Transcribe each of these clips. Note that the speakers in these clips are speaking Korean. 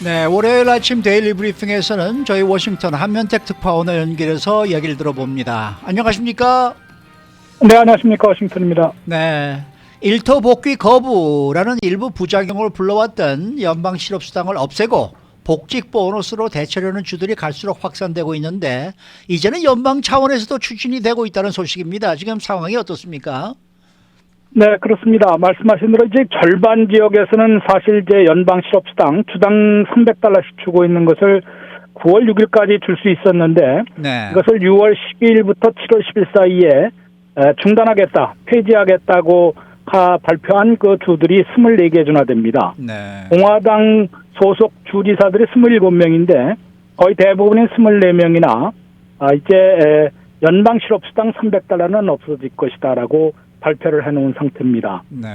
네, 월요일 아침 데일리 브리핑에서는 저희 워싱턴 한면택 특파원을 연결해서 이야기를 들어봅니다. 안녕하십니까? 네, 안녕하십니까. 워싱턴입니다. 네, 일터 복귀 거부라는 일부 부작용을 불러왔던 연방 실업수당을 없애고 복직 보너스로 대체하려는 주들이 갈수록 확산되고 있는데 이제는 연방 차원에서도 추진이 되고 있다는 소식입니다. 지금 상황이 어떻습니까? 네, 그렇습니다. 말씀하신 대로 이제 절반 지역에서는 사실 이제 연방 실업수당 주당 $300씩 주고 있는 것을 9월 6일까지 줄 수 있었는데 네. 이것을 6월 12일부터 7월 10일 사이에 중단하겠다, 폐지하겠다고 발표한 그 주들이 24개 주나 됩니다. 네. 공화당 소속 주지사들이 27명인데 거의 대부분인 24명이나 이제 연방 실업수당 $300는 없어질 것이다라고 발표를 해놓은 상태입니다. 네.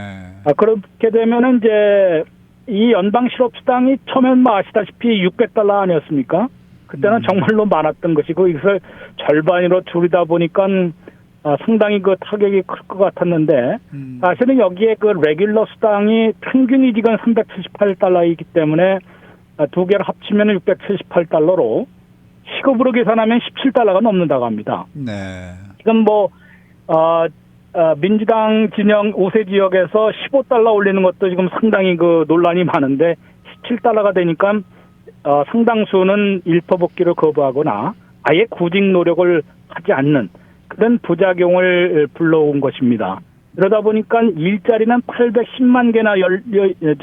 그렇게 되면은 이제 이 연방 실업수당이 처음엔 뭐 아시다시피 $600 아니었습니까? 그때는 정말로 많았던 것이고 이것을 절반으로 줄이다 보니까 상당히 그 타격이 클 것 같았는데 사실은 여기에 그 레귤러 수당이 평균이 지금 $378이기 때문에 두 개를 합치면 $678로 시급으로 계산하면 $17가 넘는다고 합니다. 네. 지금 뭐 민주당 진영 5세 지역에서 $15 올리는 것도 지금 상당히 그 논란이 많은데 $17가 되니까 상당수는 일터 복귀를 거부하거나 아예 구직 노력을 하지 않는 그런 부작용을 불러온 것입니다. 그러다 보니까 일자리는 810만 개나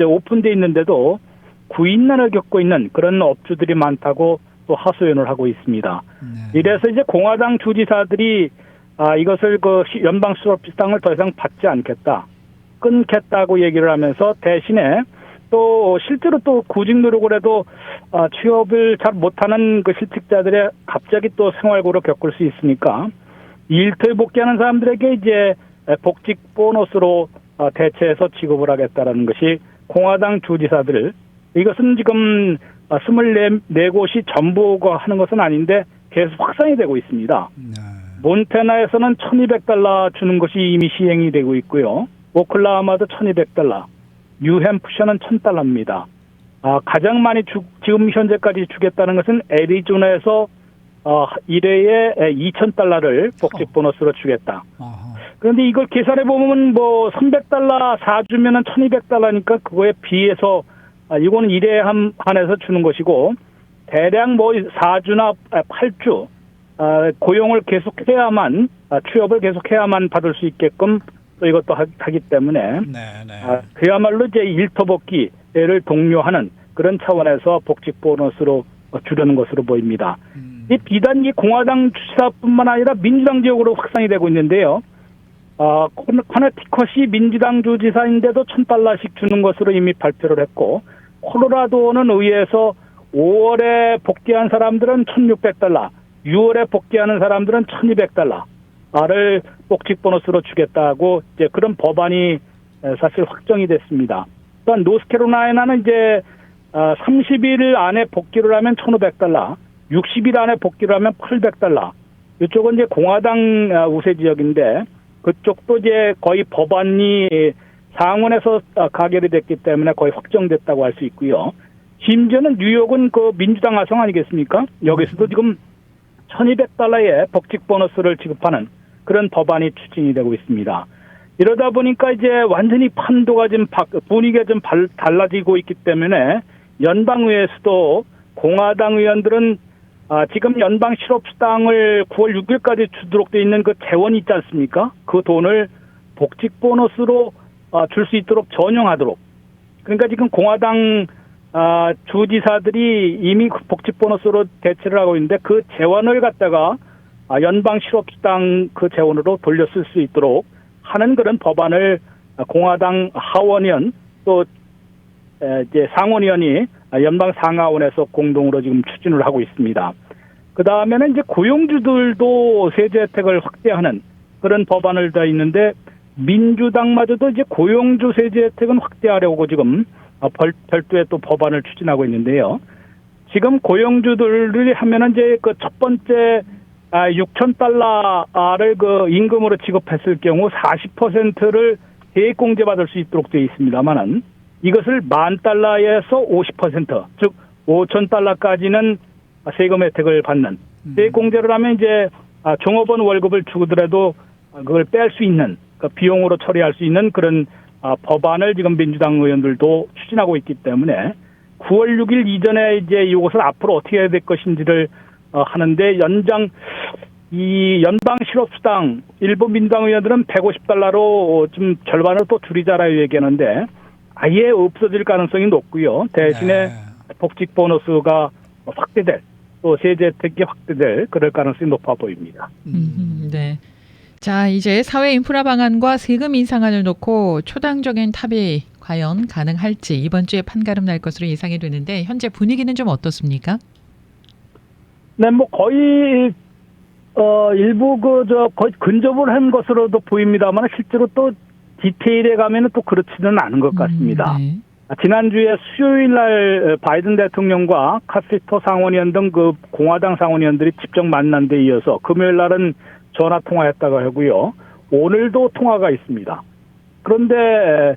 오픈되어 있는데도 구인난을 겪고 있는 그런 업주들이 많다고 또 하소연을 하고 있습니다. 네. 이래서 이제 공화당 주지사들이 이것을 그 연방 실업수당을 더 이상 받지 않겠다, 끊겠다고 얘기를 하면서 대신에 또 실제로 또 구직 노력을 해도 취업을 잘 못하는 그 실직자들의 갑자기 또 생활고를 겪을 수 있으니까 일터에 복귀하는 사람들에게 이제 복직 보너스로 대체해서 지급을 하겠다라는 것이 공화당 주지사들, 이것은 지금 24곳이 전부가 하는 것은 아닌데 계속 확산이 되고 있습니다. 네. 몬태나에서는 $1200 주는 것이 이미 시행이 되고 있고요. 오클라호마도 $1200, 뉴햄프셔는 $1000입니다. 가장 많이 지금 현재까지 주겠다는 것은 애리조나에서 1회에 $2000를 복직 보너스로 주겠다. 그런데 이걸 계산해 보면 뭐 $300 4주면은 $1200니까 그거에 비해서 이거는 1회에 한해서 주는 것이고 대략 뭐 4주나 8주 고용을 계속해야만 취업을 계속해야만 받을 수 있게끔 또 이것도 하기 때문에 그야말로 이제 일터 복귀를 독려하는 그런 차원에서 복직 보너스로 주려는 것으로 보입니다. 이 비단 이 공화당 주지사뿐만 아니라 민주당 지역으로 확산이 되고 있는데요. 커네티컷이 민주당 주지사인데도 $1000씩 주는 것으로 이미 발표를 했고 콜로라도는 의회에서 5월에 복귀한 사람들은 $1600, 6월에 복귀하는 사람들은 $1200를 복직 보너스로 주겠다고 이제 그런 법안이 사실 확정이 됐습니다. 또한 노스캐롤라이나는 이제 30일 안에 복귀를 하면 $1500, 60일 안에 복귀를 하면 $800. 이쪽은 이제 공화당 우세 지역인데 그쪽도 이제 거의 법안이 상원에서 가결이 됐기 때문에 거의 확정됐다고 할 수 있고요. 심지어는 뉴욕은 그 민주당 하성 아니겠습니까? 여기서도 지금 $1200의 복직 보너스를 지급하는 그런 법안이 추진이 되고 있습니다. 이러다 보니까 이제 완전히 판도가 좀 분위기가 좀 달라지고 있기 때문에 연방의회에서도 공화당 의원들은 지금 연방 실업수당을 9월 6일까지 주도록 돼 있는 그 재원이 있지 않습니까? 그 돈을 복직 보너스로 줄 수 있도록 전용하도록. 그러니까 지금 공화당 주지사들이 이미 복직 보너스로 대체를 하고 있는데 그 재원을 갖다가 연방 실업수당 그 재원으로 돌려 쓸 수 있도록 하는 그런 법안을 공화당 하원의원 또 이제 상원의원이 연방 상하원에서 공동으로 지금 추진을 하고 있습니다. 그 다음에는 이제 고용주들도 세제 혜택을 확대하는 그런 법안을 다 있는데 민주당마저도 이제 고용주 세제 혜택은 확대하려고 지금 별도의 또 법안을 추진하고 있는데요. 지금 고용주들이 하면은 이제 그 첫 번째 $6000를 그 임금으로 지급했을 경우 40%를 대액공제 받을 수 있도록 되어 있습니다만은 이것을 $10,000에서 50%, 즉 $5,000까지는 세금 혜택을 받는, 세액 공제를 하면 이제 종업원 월급을 주더라도 그걸 뺄 수 있는, 그 비용으로 처리할 수 있는 그런 법안을 지금 민주당 의원들도 추진하고 있기 때문에 9월 6일 이전에 이제 이것을 앞으로 어떻게 해야 될 것인지를 하는데, 이 연방 실업수당 일부 민주당 의원들은 $150로 좀 절반을 또 줄이자라고 얘기하는데 아예 없어질 가능성이 높고요. 대신에 네. 복직 보너스가 확대될, 또 세제 혜택이 확대될 그럴 가능성이 높아 보입니다. 네. 자, 이제 사회 인프라 방안과 세금 인상안을 놓고 초당적인 합의 과연 가능할지 이번 주에 판가름 날 것으로 예상이 되는데 현재 분위기는 좀 어떻습니까? 네, 뭐 거의 일부 거의 근접을 한 것으로도 보입니다만 실제로 또 디테일에 가면은 또 그렇지는 않은 것 같습니다. 네. 지난주에 수요일 날 바이든 대통령과 카시토 상원의원 등 그 공화당 상원의원들이 직접 만난 데 이어서 금요일 날은 전화 통화했다고 하고요. 오늘도 통화가 있습니다. 그런데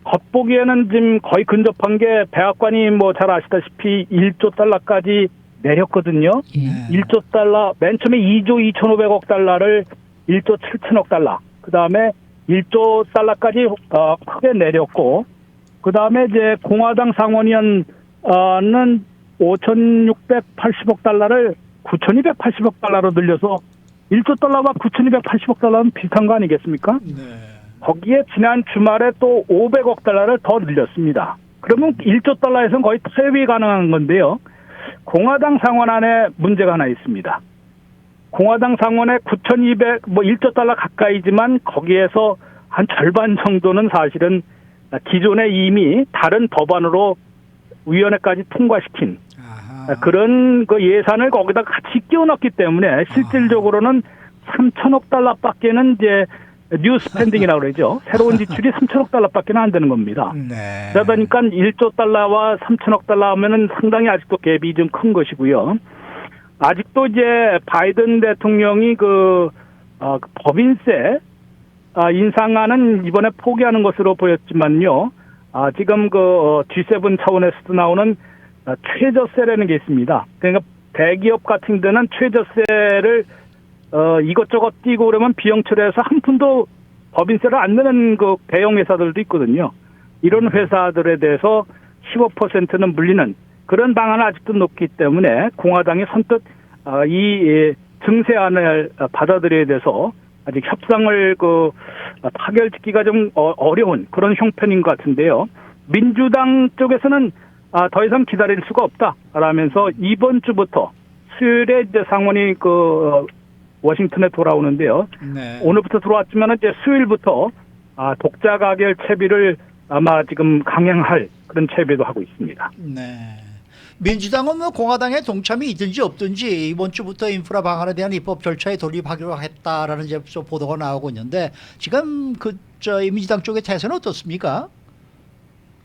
겉보기에는 지금 거의 근접한 게 백악관이 뭐 잘 아시다시피 $1조 내렸거든요. 예. 1조 달러, 맨 처음에 2조 2,500억 달러를 1조 7천억 달러, 그 다음에 1조 달러까지 크게 내렸고, 그 다음에 이제 공화당 상원의원은 5,680억 달러를 9,280억 달러로 늘려서 1조 달러와 9,280억 달러는 비슷한 거 아니겠습니까? 네. 거기에 지난 주말에 또 500억 달러를 더 늘렸습니다. 그러면 1조 달러에서는 거의 퇴위 가능한 건데요. 공화당 상원안에 문제가 하나 있습니다. 공화당 상원에 1조 달러 가까이지만 거기에서 한 절반 정도는 사실은 기존에 이미 다른 법안으로 위원회까지 통과시킨 그런 그 예산을 거기다 같이 끼워넣기 때문에 실질적으로는 3천억 달러밖에는 이제 뉴 스펜딩이라고 그러죠. 새로운 지출이 3천억 달러밖에 안 되는 겁니다. 네. 그러다 보니까 1조 달러와 3천억 달러 하면은 상당히 아직도 갭이 좀 큰 것이고요. 아직도 이제 바이든 대통령이 그 법인세 인상안은 이번에 포기하는 것으로 보였지만요. 지금 그 G7 차원에서도 나오는 최저세라는 게 있습니다. 그러니까 대기업 같은 데는 최저세를 이것저것 띄고 그러면 비용 처리해서 한 푼도 법인세를 안 내는 그 대형 회사들도 있거든요. 이런 회사들에 대해서 15%는 물리는 그런 방안을 아직도 놓기 때문에 공화당이 선뜻 이 증세안을 받아들여야 돼서 아직 협상을 타결짓기가 좀 어려운 그런 형편인 것 같은데요. 민주당 쪽에서는 더 이상 기다릴 수가 없다라면서 이번 주부터 수요일에 이제 상원이 워싱턴에 돌아오는데요. 네. 오늘부터 들어왔지만 이제 수요일부터 독자 가결 채비를 아마 지금 강행할 그런 채비도 하고 있습니다. 네. 민주당은 뭐 공화당의 동참이 있든지 없든지 이번 주부터 인프라 방안에 대한 입법 절차에 돌입하기로 했다라는 이제 보도가 나오고 있는데 지금 민주당 쪽의 태세는 어떻습니까?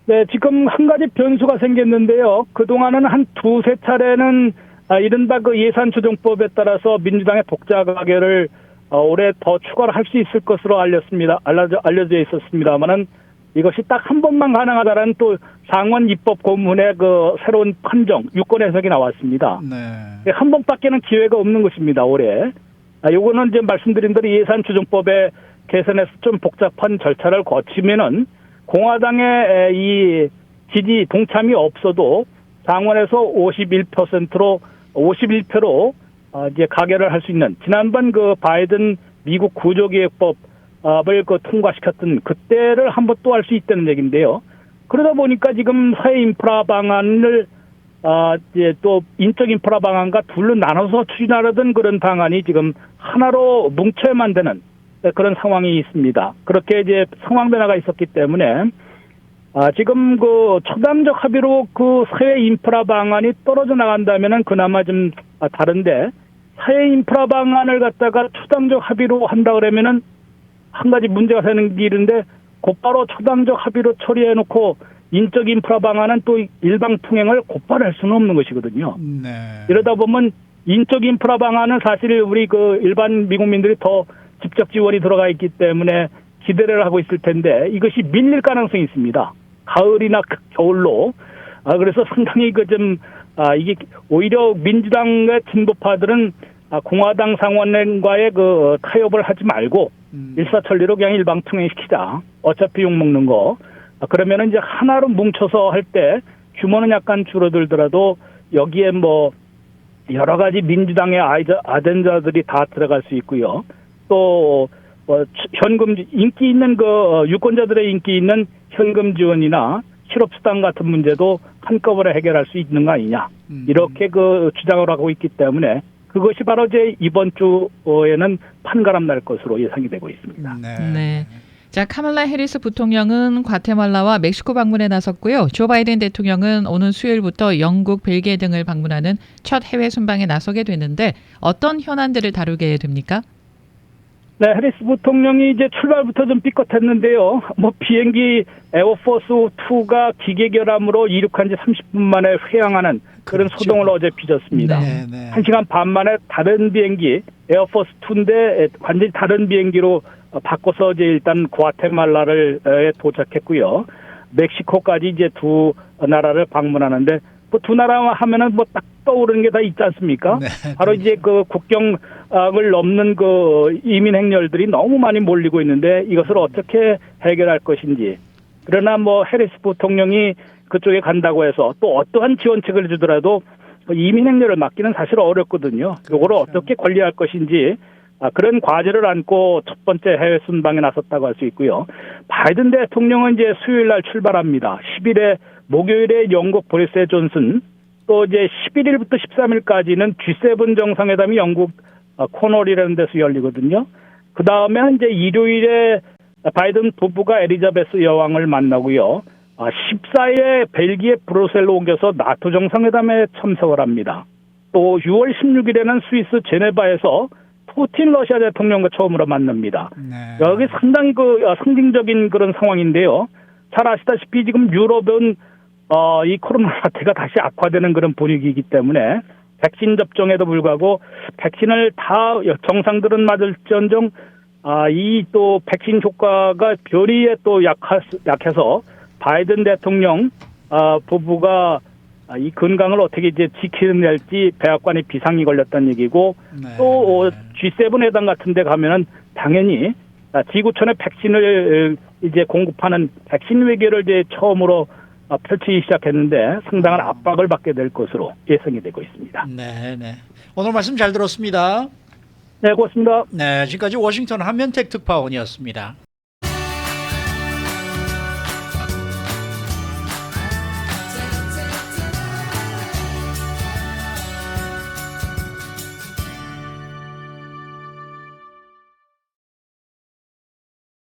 네, 지금 한 가지 변수가 생겼는데요. 그동안은 한 두세 차례는 이른바 그 예산조정법에 따라서 민주당의 독자 가결을 올해 더 추가를 할 수 있을 것으로 알려져 있었습니다만은 이것이 딱 한 번만 가능하다라는 또 상원 입법 고문의 그 새로운 판정, 유권 해석이 나왔습니다. 네. 한 번밖에는 기회가 없는 것입니다, 올해. 요거는 이제 말씀드린 대로 예산조정법에 개선해서 좀 복잡한 절차를 거치면은 공화당의 이 지지 동참이 없어도 상원에서 51%로 이제 가결을 할 수 있는 지난번 그 바이든 미국 구조개혁법을 통과시켰던 그때를 한번 또 할 수 있다는 얘기인데요. 그러다 보니까 지금 사회 인프라 방안을 이제 또 인적 인프라 방안과 둘로 나눠서 추진하려던 그런 방안이 지금 하나로 뭉쳐야만 되는 그런 상황이 있습니다. 그렇게 이제 상황 변화가 있었기 때문에 지금 그 초당적 합의로 그 사회 인프라 방안이 떨어져 나간다면은 그나마 좀 다른데 사회 인프라 방안을 갖다가 초당적 합의로 한다 그러면은 한 가지 문제가 되는 길인데 곧바로 초당적 합의로 처리해 놓고 인적 인프라 방안은 또 일방 통행을 곧바로 할 수는 없는 것이거든요. 네. 이러다 보면 인적 인프라 방안은 사실 우리 그 일반 미국민들이 더 직접 지원이 들어가 있기 때문에 기대를 하고 있을 텐데 이것이 밀릴 가능성이 있습니다. 가을이나 겨울로. 그래서 상당히 좀 이게 오히려 민주당의 진보파들은 공화당 상원과의 그 타협을 하지 말고 일사천리로 그냥 일방통행시키자. 어차피 욕먹는 거. 그러면은 이제 하나로 뭉쳐서 할 때 규모는 약간 줄어들더라도 여기에 뭐 여러 가지 민주당의 아젠다들이 다 들어갈 수 있고요. 또 현금 인기 있는 그 유권자들의 인기 있는 현금 지원이나 실업수당 같은 문제도 한꺼번에 해결할 수 있는 거 아니냐. 이렇게 그 주장을 하고 있기 때문에 그것이 바로 이제 이번 주에는 판가름 날 것으로 예상이 되고 있습니다. 네. 자, 카말라 해리스 부통령은 과테말라와 멕시코 방문에 나섰고요. 조 바이든 대통령은 오는 수요일부터 영국, 벨기에 등을 방문하는 첫 해외 순방에 나서게 되는데 어떤 현안들을 다루게 됩니까? 네, 해리스 부통령이 이제 출발부터 좀 삐끗했는데요. 뭐 비행기 에어포스 2가 기계 결함으로 이륙한 지 30분 만에 회항하는 그런 그렇죠. 소동을 어제 빚었습니다. 네, 네. 1시간 반 만에 다른 비행기 에어포스 2인데 완전히 다른 비행기로 바꿔서 이제 일단 과테말라를 도착했고요. 멕시코까지 이제 두 나라를 방문하는데 뭐 두 나라 하면은 뭐 딱 떠오르는 게 다 있지 않습니까? 네, 바로 이제 그 국경을 넘는 그 이민 행렬들이 너무 많이 몰리고 있는데 이것을 어떻게 해결할 것인지. 그러나 뭐 해리스 부통령이 그쪽에 간다고 해서 또 어떠한 지원책을 주더라도 이민 행렬을 막기는 사실 어렵거든요. 이거를 어떻게 관리할 것인지 그런 과제를 안고 첫 번째 해외 순방에 나섰다고 할 수 있고요. 바이든 대통령은 이제 수요일 날 출발합니다. 10일에 목요일에 영국 보리스 존슨, 또 이제 11일부터 13일까지는 G7 정상회담이 영국 코널이라는 데서 열리거든요. 그 다음에 이제 일요일에 바이든 부부가 엘리자베스 여왕을 만나고요. 14일에 벨기에 브뤼셀로 옮겨서 나토 정상회담에 참석을 합니다. 또 6월 16일에는 스위스 제네바에서 푸틴 러시아 대통령과 처음으로 만납니다. 네. 여기 상당히 그 상징적인 그런 상황인데요. 잘 아시다시피 지금 유럽은 이 코로나 사태가 다시 악화되는 그런 분위기이기 때문에 백신 접종에도 불구하고 백신을 다 정상들은 맞을지언정 이 또 백신 효과가 별의에 또 약해서 바이든 대통령 부부가 이 건강을 어떻게 이제 지켜낼지 백악관에 비상이 걸렸다는 얘기고 네. 또 G7 회담 같은 데 가면은 당연히 지구촌에 백신을 이제 공급하는 백신 외교를 이제 처음으로 펼치기 시작했는데 상당한 압박을 받게 될 것으로 예상이 되고 있습니다. 네, 네. 오늘 말씀 잘 들었습니다. 네, 고맙습니다. 네, 지금까지 워싱턴 한면택 특파원이었습니다.